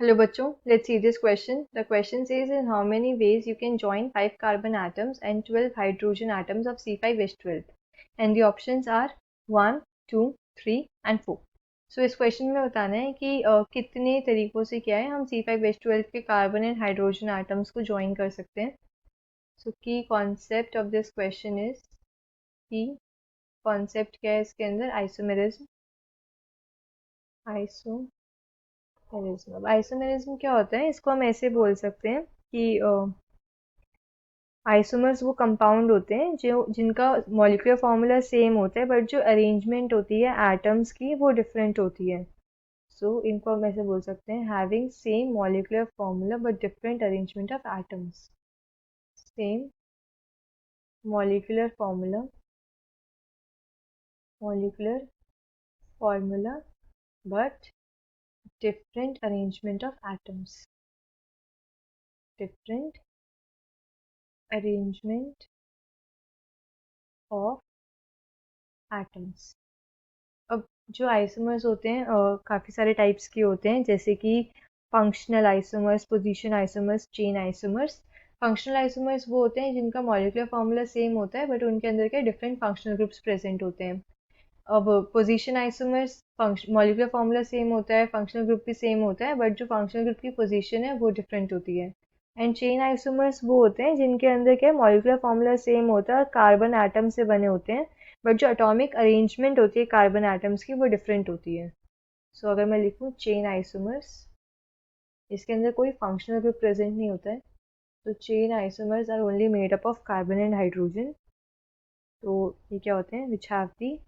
Hello bachcho, let's see this question. The question says in how many ways you can join 5 carbon atoms and 12 hydrogen atoms of C5H12 and the options are 1, 2, 3 and 4. So इस question में बताना है कि कितने तरीकों से क्या है हम C5H12 के कार्बन एंड हाइड्रोजन एटम्स को ज्वाइन कर सकते हैं. So की concept of this question is की कॉन्सेप्ट क्या है इसके अंदर आइसोमेरिज्म. आइसोमेरिज्म क्या होता है, इसको हम ऐसे बोल सकते हैं कि आइसोमर्स वो कंपाउंड होते हैं जो जिनका मॉलिक्यूलर फार्मूला सेम होता है बट जो अरेंजमेंट होती है एटम्स की वो डिफरेंट होती है. सो इनको हम ऐसे बोल सकते हैं having same molecular formula but different arrangement of atoms. Same molecular formula but different arrangement of atoms. Different arrangement of atoms. अब जो आइसोमर्स होते हैं काफ़ी सारे टाइप्स के होते हैं, जैसे कि functional isomers, position isomers, chain isomers. Functional isomers वो होते हैं जिनका मॉलिक्यूलर फार्मूला सेम होता है बट उनके अंदर के डिफरेंट फंक्शनल ग्रुप्स प्रेजेंट होते हैं. अब position isomers molecular formula same होता है, फंक्शनल ग्रुप भी सेम होता है बट जो फंक्शनल ग्रुप की पोजीशन है वो डिफरेंट होती है. एंड चेन आइसोमर्स वो होते हैं जिनके अंदर क्या मॉलिक्यूलर फार्मूला सेम होता है और कार्बन एटम से बने होते हैं बट जो एटॉमिक अरेंजमेंट होती है कार्बन एटम्स की वो डिफरेंट होती है. सो अगर मैं लिखूँ चेन आइसोमर्स, इसके अंदर कोई फंक्शनल ग्रुप प्रेजेंट नहीं होता है, तो chain isomers are only made up of carbon and hydrogen. तो ये क्या होते हैं which have the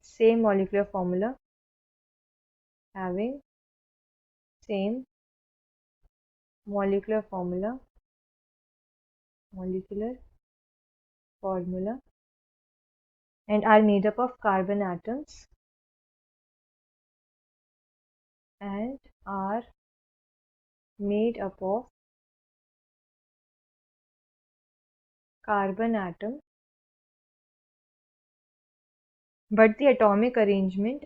same molecular formula, having same molecular formula and are made up of carbon atoms and are made up of carbon atom but the atomic arrangement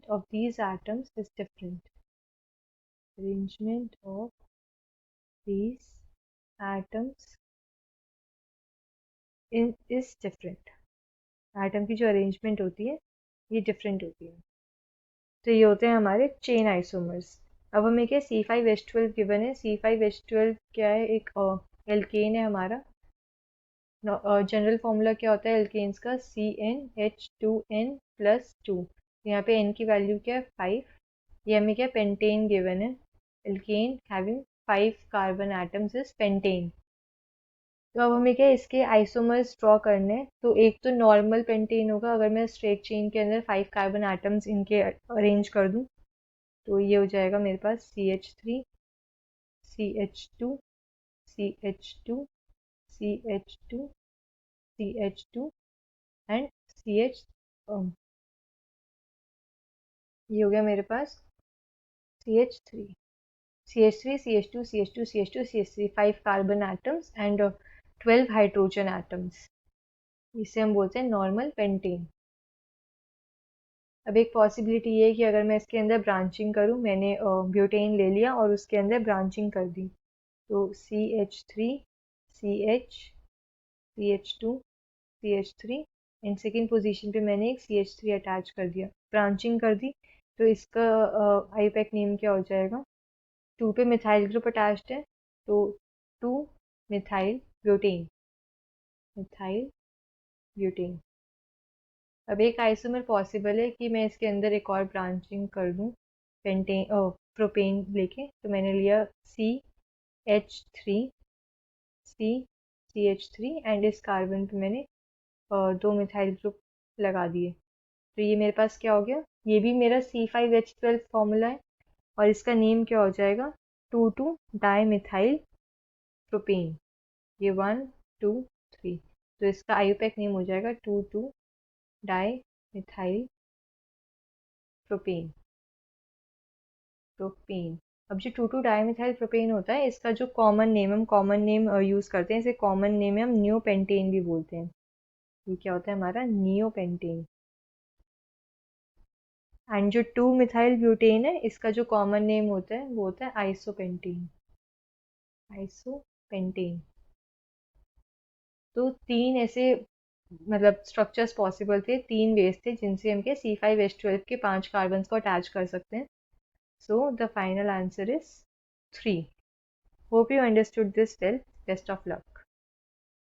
of these atoms is different. Arrangement of these atoms is different. Atom की जो arrangement होती है ये different होती है. तो ये होते हैं हमारे चेन आइसोमर्स. अब हमें क्या C5H12 गिवन है. C5H12 क्या है, एक एल्केन है हमारा. जनरल फार्मूला क्या होता है एल्केन्स का, CnH2n+2. यहाँ पे n की वैल्यू क्या है 5. ये हमें क्या पेंटेन गिवन है. Alkane having 5 carbon atoms is pentane. तो अब हमें क्या इसके आइसोमर्स ड्रॉ करने हैं. तो एक तो नॉर्मल पेंटेन होगा, अगर मैं स्ट्रेट चेन के अंदर 5 कार्बन एटम्स इनके अरेंज कर दूं तो ये हो जाएगा मेरे पास CH3, CH2, CH2, CH2, CH2 and CH. ये हो गया मेरे पास CH3, CH3, CH2, CH2, CH2, CH3, 5 carbon atoms and 12 hydrogen atoms. इसे हम बोलते हैं नॉर्मल पेंटेन. अब एक पॉसिबिलिटी ये है कि अगर मैं इसके अंदर ब्रांचिंग करूँ, मैंने ब्यूटेन ले लिया और उसके अंदर ब्रांचिंग कर दी, तो CH3, CH, CH2, CH3 and second position पे मैंने एक CH3 अटैच कर दिया, ब्रांचिंग कर दी. तो इसका आईयूपैक नेम क्या हो जाएगा. 2 पे मिथाइल ग्रुप अटैच्ड है तो 2 मिथाइल ब्यूटेन. अब एक आइसोमर पॉसिबल है कि मैं इसके अंदर एक और ब्रांचिंग कर दूं पेंटेन प्रोपेन लेके. तो मैंने लिया CH3, CH3 एंड इस कार्बन पे मैंने 2 मिथाइल ग्रुप लगा दिए. तो ये मेरे पास क्या हो गया, ये भी मेरा C5H12 फॉर्मूला है और इसका नेम क्या हो जाएगा 2,2 डाई मिथाइल प्रोपेन. ये 1, 2, 3. तो इसका आईयूपैक नेम हो जाएगा 2,2 डाई मिथाइल प्रोपेन. अब जो 2,2 डाईमिथाइल प्रोपेन होता है, इसका जो कॉमन नेम यूज़ करते हैं, इसे कॉमन नेम है हम न्यू पेंटेन भी बोलते हैं. ये क्या होता है हमारा नियोपेंटेन। एंड जो 2 मिथाइल ब्यूटेन है इसका जो कॉमन नेम होता है वो होता है आइसोपेंटेन। आइसोपेंटेन। तो तीन ऐसे मतलब स्ट्रक्चर्स पॉसिबल थे, तीन वेज थे जिनसे हम के C5H12 के 5 कार्बन को अटैच कर सकते हैं। So the final answer is 3। Hope you understood this well. Best of luck.